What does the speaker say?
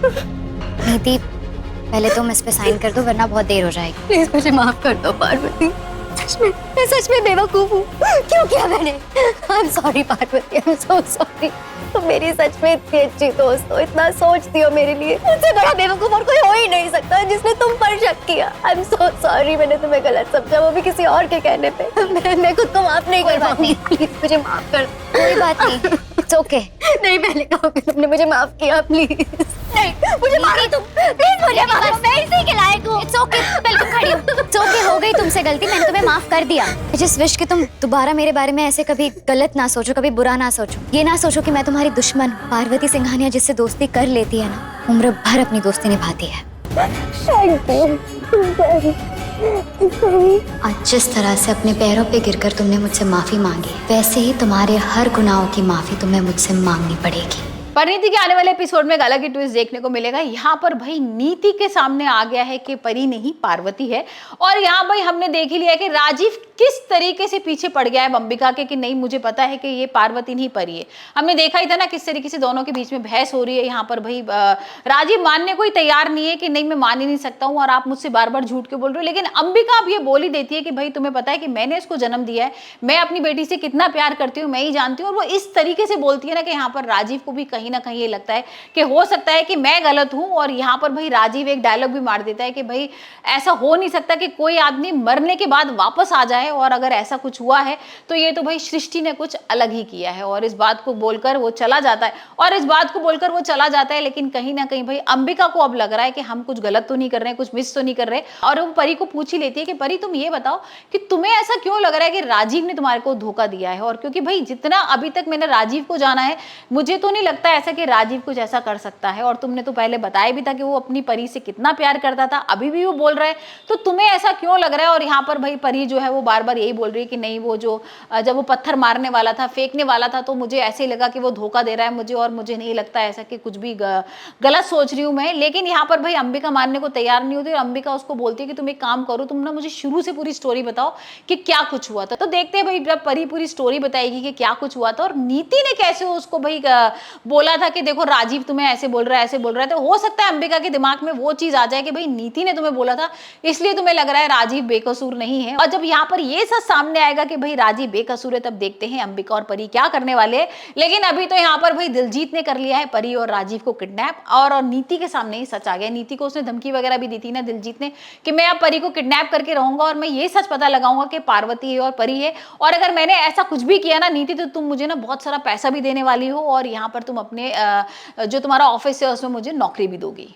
नीति, पहले तुम इस पे साइन कर दो वरना बहुत देर हो जाएगी। प्लीज मुझे माफ कर दो पार्वती, मैं सच में बेवकूफ हूँ। क्यों किया मैंने? I am sorry Parvati, I am so sorry. तुम मेरी सच में इतनी अच्छी दोस्त हो, इतना सोचती हो मेरे लिए। मुझसे बड़ा बेवकूफ और कोई हो ही नहीं सकता जिसने तुम पर शक किया। आई एम सो सॉरी, मैंने तुम्हें गलत समझा, वो भी किसी और के कहने पे। मैं खुद को माफ नहीं कर पाऊंगी। प्लीज मुझे माफ कर। कोई बात नहीं, इट्स ओके। नहीं, पहले कहो कि तुमने मुझे माफ किया, प्लीज। नहीं, मुझे मारो तुम, प्लीज मुझे मारो, मैं इसी के लायक हूँ। इट्स ओके, बिल्कुल खड़ी हो। इट्स ओके, हो गई तुमसे गलती, मैंने तुम्हें माफ कर दिया। आई जस्ट विश कि तुम दोबारा मेरे बारे में ऐसे कभी गलत ना सोचो, कभी बुरा ना सोचो। ये ना सोचो कि मैं तुम्हारी दुश्मन हूँ। पार्वती सिंघानिया जिससे दोस्ती कर लेती है ना, उम्र भर अपनी दोस्ती निभाती है। आज जिस तरह से अपने पैरों पे गिरकर तुमने मुझसे माफी मांगी, वैसे ही तुम्हारे हर गुनाहों की माफी तुम्हें मुझसे मांगनी पड़ेगी। परिणीति के आने वाले एपिसोड में एक अलग ही ट्विस्ट देखने को मिलेगा। यहाँ पर भाई नीति के सामने आ गया है कि परी नहीं पार्वती है, और यहाँ भाई हमने देख ही लिया कि राजीव किस तरीके से पीछे पड़ गया है अंबिका के कि नहीं मुझे पता है कि ये पार्वती नहीं परी है। हमने देखा ही था ना किस तरीके से दोनों के बीच में बहस हो रही है। यहाँ पर भाई राजीव मानने को ही तैयार नहीं है कि नहीं मैं मान ही नहीं सकता हूँ और आप मुझसे बार बार झूठ के बोल रहे हो, लेकिन अंबिका अब ये बोल ही देती है कि भाई तुम्हें पता है कि मैंने इसको जन्म दिया है, मैं अपनी बेटी से कितना प्यार करती हूँ मैं ही जानती हूँ। और वो इस तरीके से बोलती है ना कि यहाँ पर राजीव को भी कहीं ना कहीं ये लगता है कि हो सकता है कि मैं गलत हूं। और यहाँ पर भाई राजीव एक डायलॉग भी मार देता है कि भाई ऐसा हो नहीं सकता कि कोई आदमी मरने के बाद वापस आ जाए, और अगर ऐसा कुछ हुआ है तो ये तो भाई सृष्टि ने कुछ अलग ही किया है। और इस बात को बोलकर वो चला जाता है, लेकिन कहीं ना कहीं भाई अंबिका को अब लग रहा है कि हम कुछ गलत तो नहीं कर रहे हैं, कुछ मिस तो नहीं कर रहे। और वो परी को पूछ ही लेती है कि परी तुम ये बताओ कि तुम्हें ऐसा क्यों लग रहा है कि राजीव ने तुम्हारे को धोखा दिया है। और क्योंकि भाई जितना अभी तक मैंने राजीव को जाना है, मुझे तो नहीं लगता ऐसा कि राजीव कुछ ऐसा कर सकता है। और तुमने तो पहले बताया भी था कि वो अपनी परी से कितना प्यार करता था, अभी भी वो बोल रहा है, तो तुम्हें ऐसा क्यों लग रहा है। और यहाँ पर भाई परी जो है वो बार बार यही बोल रही है कि नहीं वो जो जब वो पत्थर मारने वाला था, फेंकने वाला था, तो मुझे ऐसे लगा कि वो धोखा दे रहा है मुझे, और मुझे नहीं लगता ऐसा कि कुछ भी गलत सोच रही हूँ मैं। लेकिन यहाँ पर भाई अंबिका मानने को तैयार नहीं होती, और अंबिका उसको बोलती है कि तुम एक काम करो, तुम ना मुझे शुरू से पूरी स्टोरी बताओ कि क्या कुछ हुआ था। तो देखते हैं भाई जब परी पूरी स्टोरी बताएगी कि क्या कुछ हुआ था और नीति ने कैसे उसको भाई बोला था कि देखो राजीव तुम्हें ऐसे बोल रहा है, तो हो सकता है अंबिका के दिमाग में वो चीज आ जाए कि भाई नीति ने तुम्हें बोला था इसलिए तुम्हें लग रहा है राजीव बेकसूर नहीं है। और जब यहाँ पर ये सच सामने आएगा कि भाई राजीव बेकसूर है, तब देखते हैं अंबिका और परी क्या करने वाले हैं। लेकिन अभी तो यहाँ पर भाई दिलजीत ने कर लिया है परी और राजीव को किडनैप, और नीति के सामने ही सच आ गया। नीति को उसने धमकी वगैरह भी दी थी ना दिलजीत ने कि मैं अब परी को किडनैप करके रहूंगा और मैं ये सच पता लगाऊंगा कि पार्वती है और परी है, और अगर मैंने ऐसा कुछ भी किया ना नीति तो तुम मुझे ना बहुत सारा पैसा भी देने वाली हो, और यहाँ पर तुम अपने जो तुम्हारा ऑफिस है उसमें मुझे नौकरी भी दोगी।